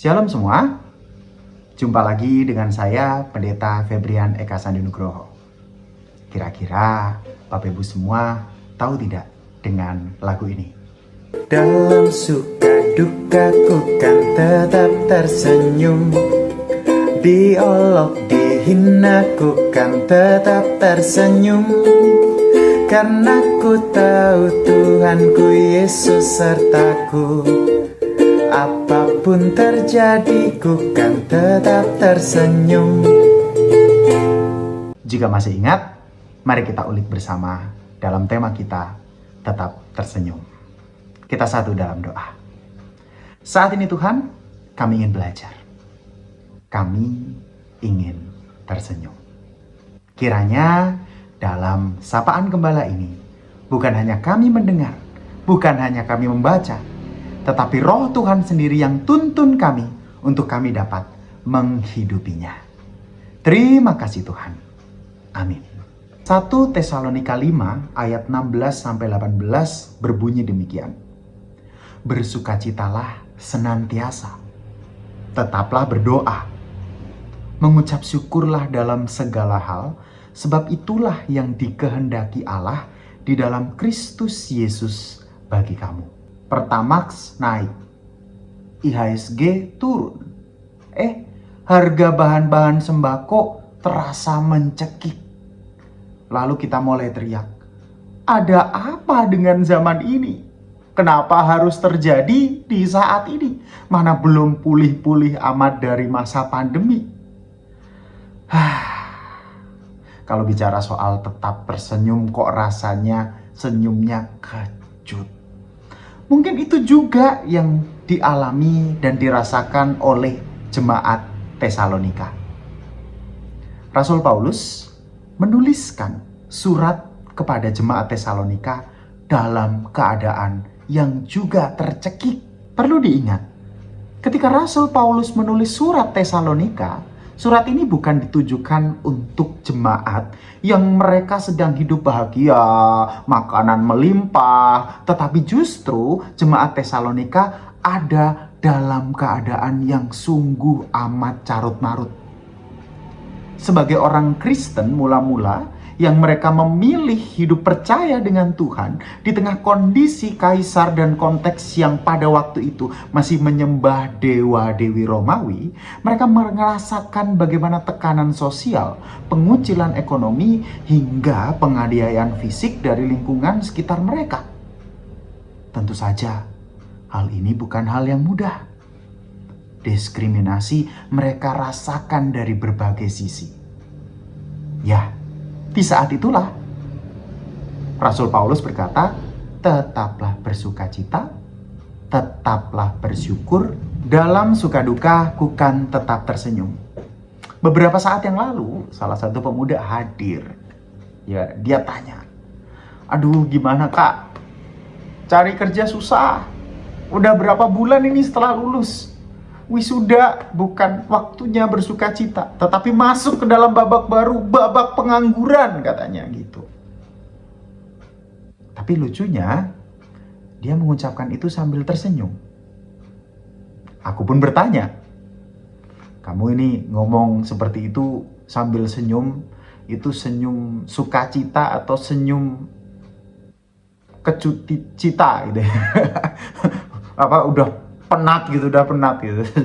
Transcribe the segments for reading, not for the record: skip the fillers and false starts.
Shalom semua, jumpa lagi dengan saya Pendeta Febrian Eka Sandi Nugroho. Kira-kira Bapak Ibu semua tahu tidak dengan lagu ini? Dalam suka dukaku kan tetap tersenyum, diolok dihinaku kan tetap tersenyum, karena ku tahu Tuhanku Yesus sertaku. Apapun terjadi, ku kan tetap tersenyum. Jika masih ingat, mari kita ulik bersama dalam tema kita, tetap tersenyum. Kita satu dalam doa. Saat ini Tuhan, kami ingin belajar. Kami ingin tersenyum. Kiranya dalam sapaan gembala ini, bukan hanya kami mendengar, bukan hanya kami membaca, tetapi Roh Tuhan sendiri yang tuntun kami untuk kami dapat menghidupinya. Terima kasih Tuhan. Amin. 1 Tesalonika 5 ayat 16-18 berbunyi demikian. Bersukacitalah senantiasa, tetaplah berdoa, mengucap syukurlah dalam segala hal, sebab itulah yang dikehendaki Allah di dalam Kristus Yesus bagi kamu. Pertamax naik, IHSG turun. Harga bahan-bahan sembako terasa mencekik. Lalu kita mulai teriak, ada apa dengan zaman ini? Kenapa harus terjadi di saat ini? Mana belum pulih-pulih amat dari masa pandemi? Kalau bicara soal tetap tersenyum, kok rasanya senyumnya kecut. Mungkin itu juga yang dialami dan dirasakan oleh jemaat Tesalonika. Rasul Paulus menuliskan surat kepada jemaat Tesalonika dalam keadaan yang juga tercekik. Perlu diingat, ketika Rasul Paulus menulis surat Tesalonika, surat ini bukan ditujukan untuk jemaat yang mereka sedang hidup bahagia, makanan melimpah, tetapi justru jemaat Tesalonika ada dalam keadaan yang sungguh amat carut-marut. Sebagai orang Kristen mula-mula yang mereka memilih hidup percaya dengan Tuhan di tengah kondisi kaisar dan konteks yang pada waktu itu masih menyembah dewa-dewi Romawi, mereka merasakan bagaimana tekanan sosial, pengucilan ekonomi, hingga penganiayaan fisik dari lingkungan sekitar mereka. Tentu saja, hal ini bukan hal yang mudah. Diskriminasi mereka rasakan dari berbagai sisi. Ya, di saat itulah Rasul Paulus berkata, tetaplah bersukacita, tetaplah bersyukur, dalam suka duka kukan tetap tersenyum. Beberapa saat yang lalu, salah satu pemuda hadir. Ya, dia tanya, aduh gimana kak? Cari kerja susah. Udah berapa bulan ini setelah lulus? Wisuda, bukan waktunya bersukacita, tetapi masuk ke dalam babak baru, babak pengangguran katanya gitu. Tapi lucunya, dia mengucapkan itu sambil tersenyum. Aku pun bertanya, kamu ini ngomong seperti itu sambil senyum, itu senyum sukacita atau senyum kecut-cita gitu ya? Apa udah penat gitu.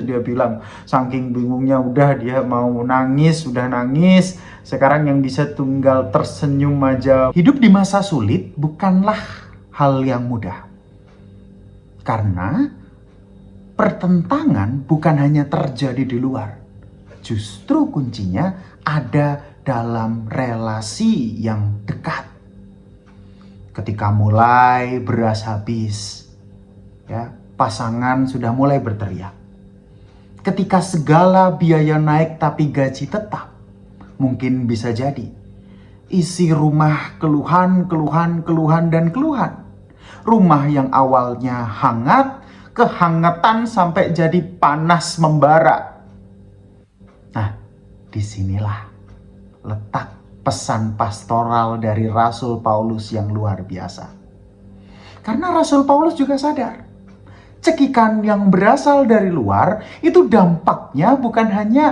Dia bilang saking bingungnya dia mau nangis, sudah nangis, sekarang yang bisa tinggal tersenyum aja. Hidup di masa sulit bukanlah hal yang mudah, karena pertentangan bukan hanya terjadi di luar, justru kuncinya ada dalam relasi yang dekat. Ketika mulai beras habis, ya, pasangan sudah mulai berteriak. Ketika segala biaya naik tapi gaji tetap, mungkin bisa jadi isi rumah keluhan. Rumah yang awalnya hangat, kehangatan sampai jadi panas membara. Nah, disinilah letak pesan pastoral dari Rasul Paulus yang luar biasa. Karena Rasul Paulus juga sadar, Cekikan yang berasal dari luar itu dampaknya bukan hanya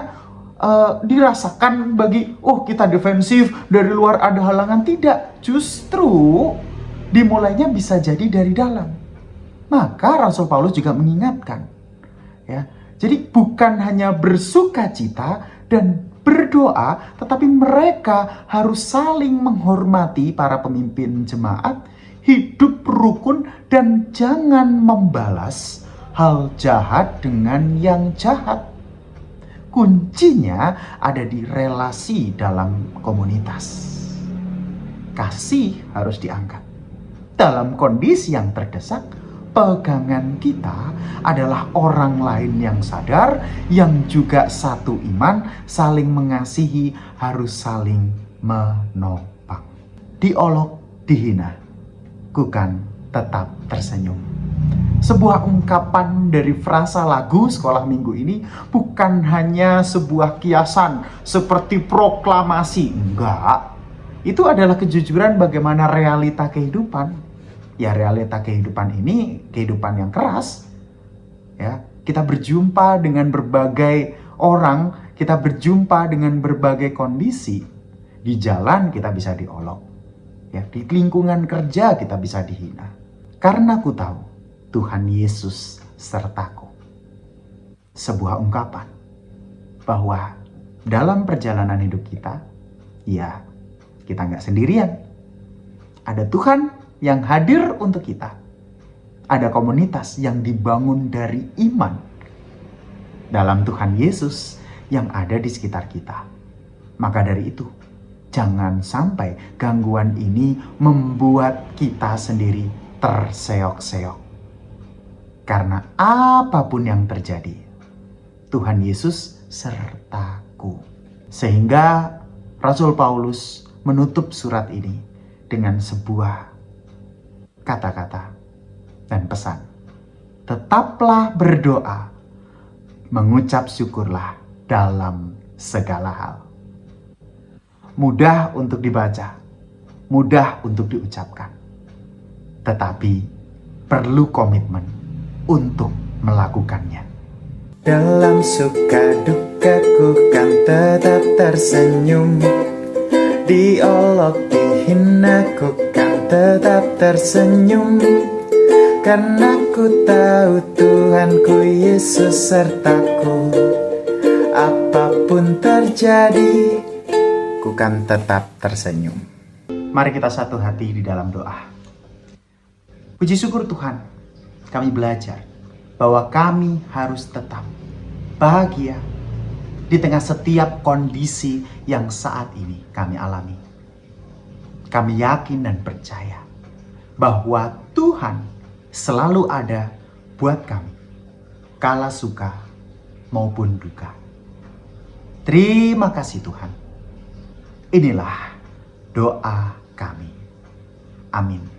dirasakan bagi kita defensif, dari luar ada halangan. Tidak, justru dimulainya bisa jadi dari dalam. Maka Rasul Paulus juga mengingatkan, ya. Jadi bukan hanya bersukacita dan berdoa, tetapi mereka harus saling menghormati para pemimpin jemaat, hidup rukun, dan jangan membalas hal jahat dengan yang jahat. Kuncinya ada di relasi dalam komunitas. Kasih harus diangkat. Dalam kondisi yang terdesak, pegangan kita adalah orang lain yang sadar, yang juga satu iman, saling mengasihi, harus saling menopang. Diolok, dihina, bukan tetap tersenyum. Sebuah ungkapan dari frasa lagu sekolah minggu ini bukan hanya sebuah kiasan seperti proklamasi. Enggak. Itu adalah kejujuran bagaimana realita kehidupan. Ya, realita kehidupan ini kehidupan yang keras. Ya, kita berjumpa dengan berbagai orang, kita berjumpa dengan berbagai kondisi. Di jalan kita bisa diolok. Ya, di lingkungan kerja kita bisa dihina. Karena ku tahu Tuhan Yesus sertaku. Sebuah ungkapan bahwa dalam perjalanan hidup kita, ya, kita nggak sendirian. Ada Tuhan yang hadir untuk kita. Ada komunitas yang dibangun dari iman dalam Tuhan Yesus yang ada di sekitar kita. Maka dari itu, jangan sampai gangguan ini membuat kita sendiri terseok-seok. Karena apapun yang terjadi, Tuhan Yesus sertaku. Sehingga Rasul Paulus menutup surat ini dengan sebuah kata-kata dan pesan. Tetaplah berdoa, mengucap syukurlah dalam segala hal. Mudah untuk dibaca, mudah untuk diucapkan. Tetapi perlu komitmen untuk melakukannya. Dalam suka dukaku kan tetap tersenyum, diolok dihina ku kan tetap tersenyum, karena ku tahu Tuhanku Yesus sertaku. Apapun terjadi, ku kan tetap tersenyum. Mari kita satu hati di dalam doa. Puji syukur Tuhan, kami belajar bahwa kami harus tetap bahagia di tengah setiap kondisi yang saat ini kami alami. Kami yakin dan percaya bahwa Tuhan selalu ada buat kami, kala suka maupun duka. Terima kasih Tuhan. Inilah doa kami. Amin.